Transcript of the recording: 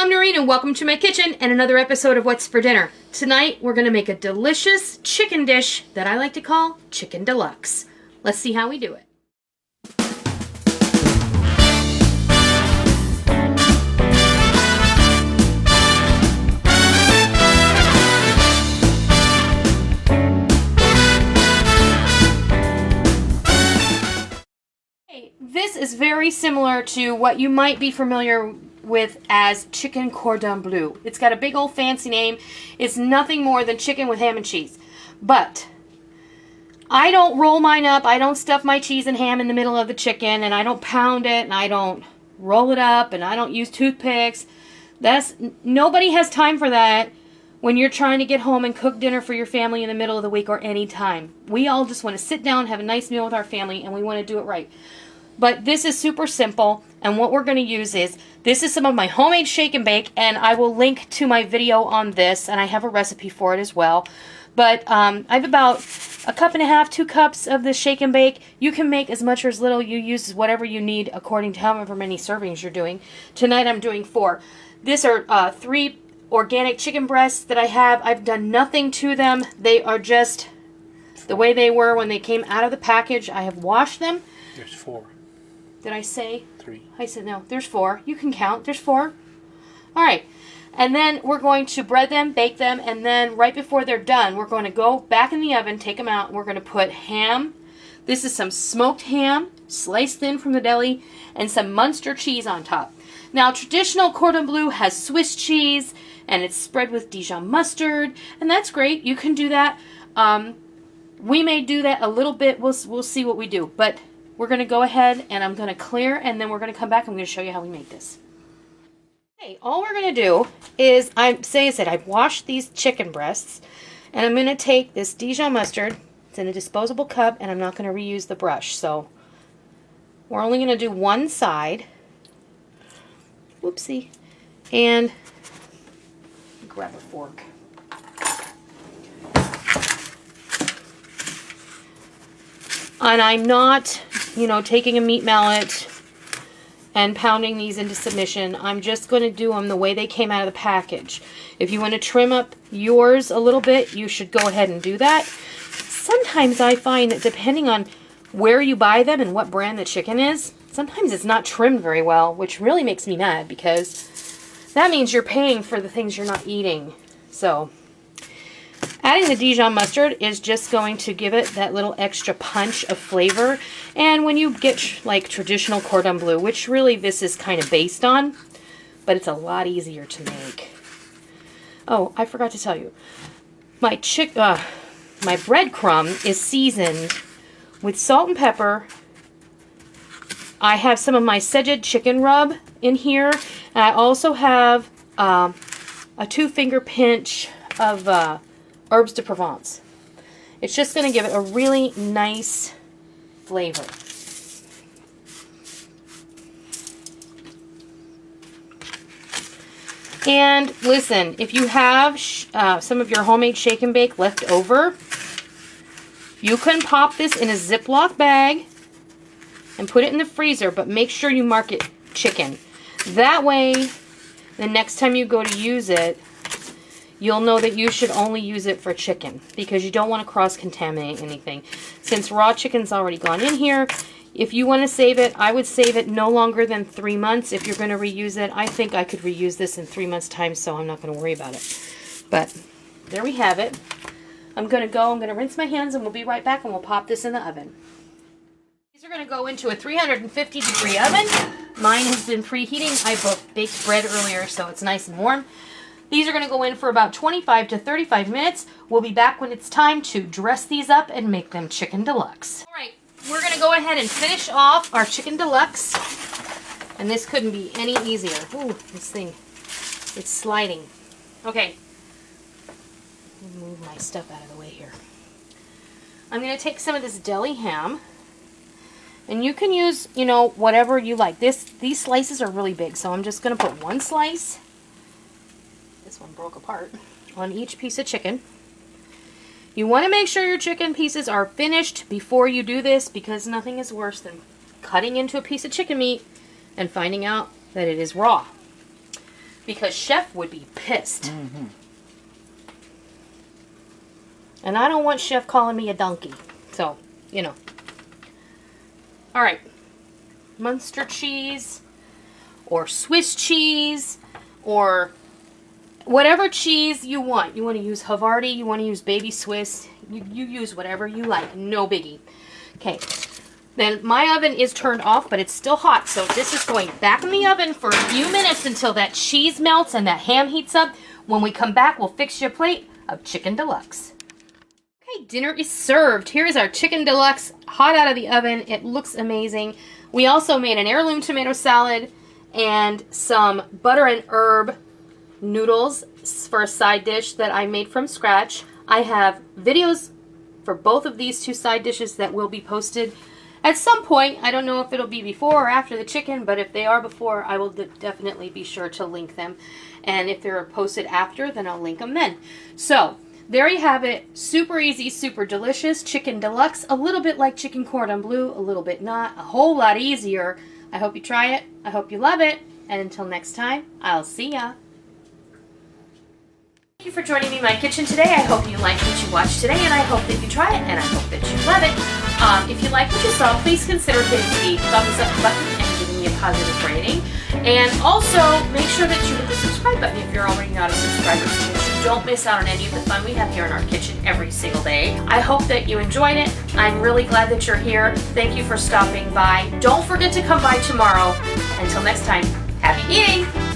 I'm Noreen and welcome to my kitchen and another episode of What's for Dinner. Tonight we're going to make a delicious chicken dish that I like to call Chicken Deluxe. Let's see how we do it. This is very similar to what you might be familiar with as Chicken Cordon Bleu. It's got a big old fancy name. It's nothing more than chicken with ham and cheese. But I don't roll mine up. I don't stuff my cheese and ham in the middle of the chicken, and I don't pound it, and I don't roll it up, and I don't use toothpicks. Nobody has time for that when you're trying to get home and cook dinner for your family in the middle of the week or any time. We all just want to sit down, have a nice meal with our family, and we want to do it right. But this is super simple, and what we're going to use is, this is some of my homemade shake and bake, and I will link to my video on this, and I have a recipe for it as well. But I have about a cup and a half, 2 cups of this shake and bake. You can make as much or as little. You use whatever you need according to however many servings you're doing. Tonight I'm doing 4. These are 3 organic chicken breasts that I have. I've done nothing to them. They are just the way they were when they came out of the package. I have washed them. There's 4. Did I say 3? I said no. There's 4. You can count. There's 4. All right. And then we're going to bread them, bake them, and then right before they're done, we're going to go back in the oven, take them out, and we're going to put ham. This is some smoked ham, sliced thin from the deli, and some Muenster cheese on top. Now, traditional cordon bleu has Swiss cheese, and it's spread with Dijon mustard, and that's great. You can do that. We may do that a little bit. We'll see what we do. But we're going to go ahead, and I'm going to clear, and then we're going to come back, and I'm going to show you how we make this. Okay, all we're going to do is, I've washed these chicken breasts, and I'm going to take this Dijon mustard. It's in a disposable cup, and I'm not going to reuse the brush. So we're only going to do one side. Whoopsie. And grab a fork. And I'm not, taking a meat mallet and pounding these into submission. I'm just going to do them the way they came out of the package. If you want to trim up yours a little bit, you should go ahead and do that. Sometimes I find that depending on where you buy them and what brand the chicken is, sometimes it's not trimmed very well, which really makes me mad because that means you're paying for the things you're not eating. So adding the Dijon mustard is just going to give it that little extra punch of flavor. And when you get like traditional cordon bleu, which really this is kind of based on, but it's a lot easier to make. Oh, I forgot to tell you. My breadcrumb is seasoned with salt and pepper. I have some of my Sejed chicken rub in here. And I also have a 2-finger pinch of herbs de Provence. It's just going to give it a really nice flavor. And listen, if you have some of your homemade shake and bake left over, you can pop this in a Ziploc bag and put it in the freezer, but make sure you mark it chicken. That way, the next time you go to use it, you'll know that you should only use it for chicken because you don't want to cross-contaminate anything. Since raw chicken's already gone in here, if you want to save it, I would save it no longer than 3 months if you're going to reuse it. I think I could reuse this in 3 months' time, so I'm not going to worry about it. But there we have it. I'm going to rinse my hands, and we'll be right back, and we'll pop this in the oven. These are going to go into a 350-degree oven. Mine has been preheating. I baked bread earlier, so it's nice and warm. These are going to go in for about 25 to 35 minutes. We'll be back when it's time to dress these up and make them Chicken Deluxe. All right, we're going to go ahead and finish off our Chicken Deluxe. And this couldn't be any easier. Ooh, this thing, it's sliding. Okay, let me move my stuff out of the way here. I'm going to take some of this deli ham. And you can use, whatever you like. These slices are really big, so I'm just going to put 1 slice. This one broke apart. On each piece of chicken. You want to make sure your chicken pieces are finished before you do this because nothing is worse than cutting into a piece of chicken meat and finding out that it is raw. because Chef would be pissed. And I don't want Chef calling me a donkey. So, you know. All right. Muenster cheese or Swiss cheese or whatever cheese you want. You want to use Havarti, you want to use baby Swiss. You use whatever you like. No biggie. Okay. Then my oven is turned off, but it's still hot. So this is going back in the oven for a few minutes until that cheese melts and that ham heats up. When we come back, we'll fix you a plate of Chicken Deluxe. Okay, dinner is served. Here is our Chicken Deluxe, hot out of the oven. It looks amazing. We also made an heirloom tomato salad and some butter and herb noodles for a side dish that I made from scratch. I have videos for both of these two side dishes that will be posted at some point. I don't know if it'll be before or after the chicken, but if they are before, I will definitely be sure to link them. And if they're posted after, then I'll link them then. So, there you have it. Super easy, super delicious. Chicken Deluxe. A little bit like Chicken Cordon Bleu, a little bit not. A whole lot easier. I hope you try it. I hope you love it. And until next time, I'll see ya. Thank you for joining me in my kitchen today. I hope you liked what you watched today, and I hope that you try it, and I hope that you love it. If you like what you saw, please consider hitting the thumbs up button and giving me a positive rating. And also, make sure that you hit the subscribe button if you're already not a subscriber, so that you don't miss out on any of the fun we have here in our kitchen every single day. I hope that you enjoyed it. I'm really glad that you're here. Thank you for stopping by. Don't forget to come by tomorrow. Until next time, happy eating!